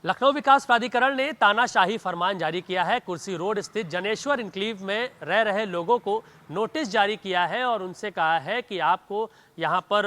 लखनऊ विकास प्राधिकरण ने तानाशाही फरमान जारी किया है। कुर्सी रोड स्थित जनेश्वर इनक्लेव में रह रहे लोगों को नोटिस जारी किया है और उनसे कहा है कि आपको यहां पर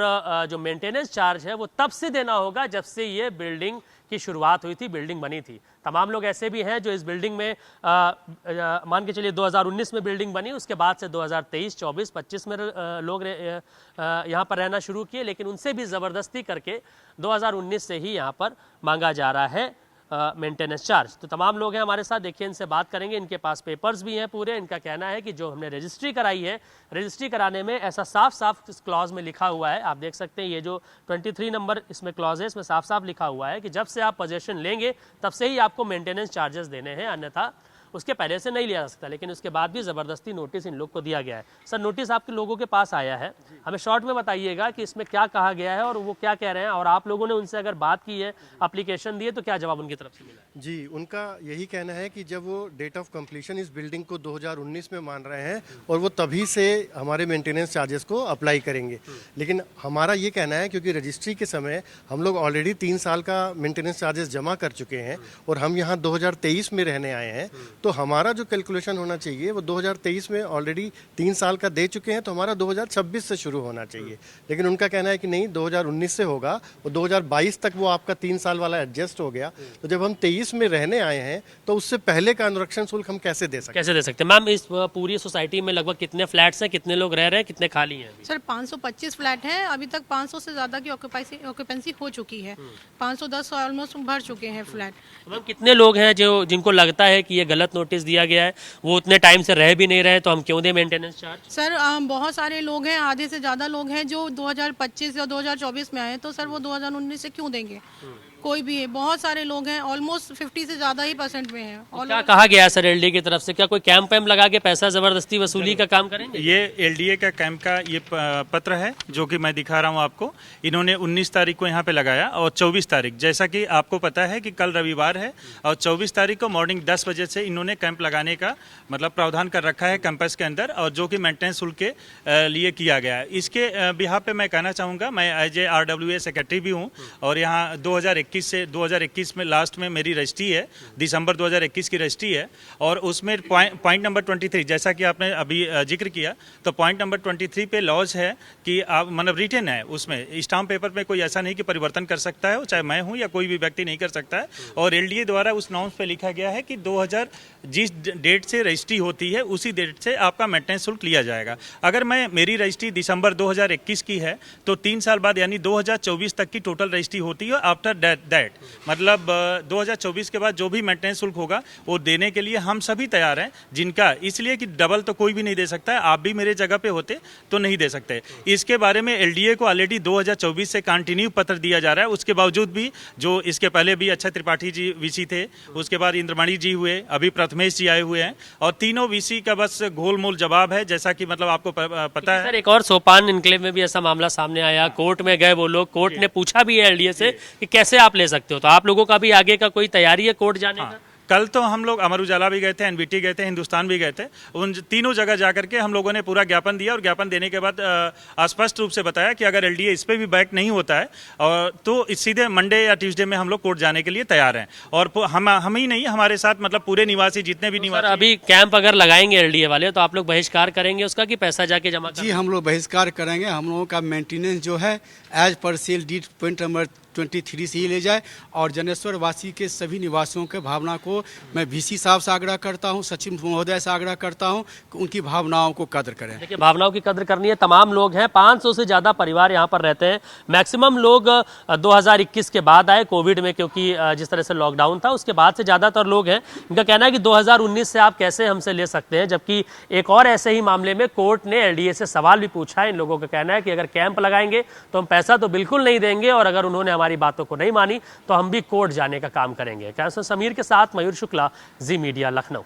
जो मेंटेनेंस चार्ज है वो तब से देना होगा जब से ये बिल्डिंग की शुरुआत हुई थी, बिल्डिंग बनी थी। तमाम लोग ऐसे भी हैं जो इस बिल्डिंग में मान के चलिए 2019 में बिल्डिंग बनी, उसके बाद से 2023, 24, 25 में लोग यहाँ पर रहना शुरू किए, लेकिन उनसे भी ज़बरदस्ती करके 2019 से ही यहाँ पर मांगा जा रहा है मेंटेनेंस चार्ज। तो तमाम लोग हैं हमारे साथ, देखिए इनसे बात करेंगे। इनके पास पेपर्स भी हैं पूरे। इनका कहना है कि जो हमने रजिस्ट्री कराई है, रजिस्ट्री कराने में ऐसा साफ साफ इस क्लॉज में लिखा हुआ है, आप देख सकते हैं ये जो 23 नंबर इसमें क्लॉज है, इसमें साफ साफ लिखा हुआ है कि जब से आप पोजेशन लेंगे तब से ही आपको मेंटेनेंस चार्जेस देने हैं, अन्यथा उसके पहले से नहीं लिया जा सकता। लेकिन उसके बाद भी ज़बरदस्ती नोटिस इन लोग को दिया गया है। सर, नोटिस आपके लोगों के पास आया है, हमें शॉर्ट में बताइएगा कि इसमें क्या कहा गया है और वो क्या कह रहे हैं, और आप लोगों ने उनसे अगर बात की है, एप्लीकेशन दिए, तो क्या जवाब उनकी तरफ से मिला है? जी, उनका यही कहना है कि जब वो डेट ऑफ कंप्लीशन इस बिल्डिंग को 2019 में मान रहे हैं और वो तभी से हमारे मेंटेनेंस चार्जेस को अप्लाई करेंगे। लेकिन हमारा ये कहना है क्योंकि रजिस्ट्री के समय हम लोग ऑलरेडी 3 साल का मेंटेनेंस चार्जेस जमा कर चुके हैं और हम यहाँ 2023 में रहने आए हैं, तो हमारा जो कैलकुलेशन होना चाहिए वो 2023 में ऑलरेडी 3 साल का दे चुके हैं, तो हमारा 2026 से शुरू होना चाहिए। लेकिन उनका कहना है कि नहीं, 2019 से होगा और 2022 तक वो आपका 3 साल वाला एडजस्ट हो गया। तो जब हम 23 में रहने आए हैं तो उससे पहले का अनुरक्षण शुल्क हम कैसे दे सकते हैं? मैम, इस पूरी सोसाइटी में लगभग कितने फ्लैट्स हैं, कितने लोग रह रहे हैं, कितने खाली हैं? सर 525 फ्लैट हैं, अभी तक 500 से ज्यादा की ऑक्यूपेंसी हो चुकी है। 510 ऑलमोस्ट भर चुके हैं फ्लैट। मैम, कितने लोग हैं जो जिनको लगता है कि ये गलत नोटिस दिया गया है, वो उतने टाइम से रह भी नहीं रहे, तो हम क्यों दें मेंटेनेंस चार्ज? सर बहुत सारे लोग हैं, आधे से ज्यादा लोग हैं जो 2025 या 2024 में आए, तो सर वो 2019 से क्यों देंगे? कोई भी है, बहुत सारे लोग हैं, ऑलमोस्ट 50 से ज्यादा ही % में है। और क्या कहा गया है सर एलडीए की तरफ से? क्या कोई कैंप वैम्प लगा के पैसा जबरदस्ती वसूली का काम करेंगे? ये एलडीए का कैंप का ये पत्र है जो कि मैं दिखा रहा हूँ आपको। इन्होंने 19 तारीख को यहाँ पे लगाया और 24 तारीख, जैसा कि आपको पता है कि कल रविवार है, और 24 तारीख को मॉर्निंग 10 बजे से इन्होंने कैंप लगाने का मतलब प्रावधान कर रखा है कैंपस के अंदर, और जो कि मेंटेनेंस शुल्क के लिए किया गया है। इसके बिहाफ पे मैं कहना चाहूँगा, मैं एज ए RWA सेक्रेटरी भी हूँ और यहाँ 2021 में लास्ट में मेरी रजिस्ट्री है, दिसंबर 2021 की रजिस्ट्री है, और उसमें पॉइंट नंबर 23, जैसा कि आपने अभी जिक्र किया, तो पॉइंट नंबर 23 पे लॉज है कि आप मतलब रिटन है, उसमें स्टाम्प पेपर में कोई ऐसा नहीं कि परिवर्तन कर सकता है, चाहे मैं हूं या कोई भी व्यक्ति नहीं कर सकता है। और एलडीए द्वारा उस नॉर्म्स पे लिखा गया है कि 2000 जिस डेट से रजिस्ट्री होती है उसी डेट से आपका मेंटेनेंस शुल्क लिया जाएगा। अगर मेरी रजिस्ट्री दिसंबर 2021 की है तो 3 साल बाद यानी 2024 तक की टोटल रजिस्ट्री होती है। आफ्टर दैट मतलब 2024 के बाद जो भी मेंटेनेंस शुल्क होगा वो देने के लिए हम सभी तैयार हैं, जिनका इसलिए कि डबल तो कोई भी नहीं दे सकता है। आप भी मेरे जगह पे होते तो नहीं दे सकते। इसके बारे में एलडीए को ऑलरेडी 2024 से कंटिन्यू पत्र दिया जा रहा है। उसके बावजूद भी जो इसके पहले भी अक्षय त्रिपाठी जी वीसी थे, उसके बाद इंद्रमणि जी हुए, अभी प्रथमेश जी आए हुए हैं, और तीनों वीसी का बस गोलमोल जवाब है, जैसा कि मतलब आपको पता है। सर, एक और सोपान इनक्लेव में भी ऐसा मामला सामने आया, कोर्ट में गए वो लोग, कोर्ट ने पूछा भी है एलडीए से कि कैसे आप ले सकते हो, तो आप लोगों का भी आगे का कोई तैयारी है कोर्ट जाने का? कल तो हम लोग अमर उजाला भी गए थे, एनबीटी गए थे, हिंदुस्तान भी गए थे। उन तीनों जगह जाकर के हम लोगों ने पूरा ज्ञापन दिया, और ज्ञापन देने के बाद स्पष्ट रूप से बताया कि अगर एलडीए इस पे भी बैक नहीं होता है और तो सीधे मंडे या ट्यूसडे में हम लोग कोर्ट जाने के लिए तैयार हैं। और हम ही नहीं, हमारे साथ मतलब पूरे निवासी जितने भी निवासी। अभी कैंप अगर लगाएंगे एलडीए वाले तो आप लोग बहिष्कार करेंगे उसका कि पैसा जाके जमा? जी, हम लोग बहिष्कार करेंगे। हम लोगों का मेंटेनेंस जो है as per sale deed point number 23 से ही ले जाए, और जनेश्वर वासी के सभी निवासियों के भावना को मैं वीसी साहब से आग्रह करता हूं, सचिव महोदय से आग्रह करता हूं कि उनकी भावनाओं को कद्र करें। देखिए, भावनाओं की कद्र करनी है। तमाम लोग हैं, 500 से ज्यादा परिवार यहाँ पर रहते हैं। मैक्सिमम लोग 2021 के बाद आए कोविड में, क्योंकि जिस तरह से लॉकडाउन था उसके बाद से ज्यादातर लोग हैं। इनका कहना है कि 2019 से आप कैसे हमसे ले सकते हैं, जबकि एक और ऐसे ही मामले में कोर्ट ने एलडीए से सवाल भी पूछा है। इन लोगों का कहना है कि अगर कैंप लगाएंगे तो हम पैसा तो बिल्कुल नहीं देंगे, और अगर उन्होंने हमारी बातों को नहीं मानी तो हम भी कोर्ट जाने का काम करेंगे। कैमरा समीर के साथ मयूर शुक्ला, जी मीडिया, लखनऊ।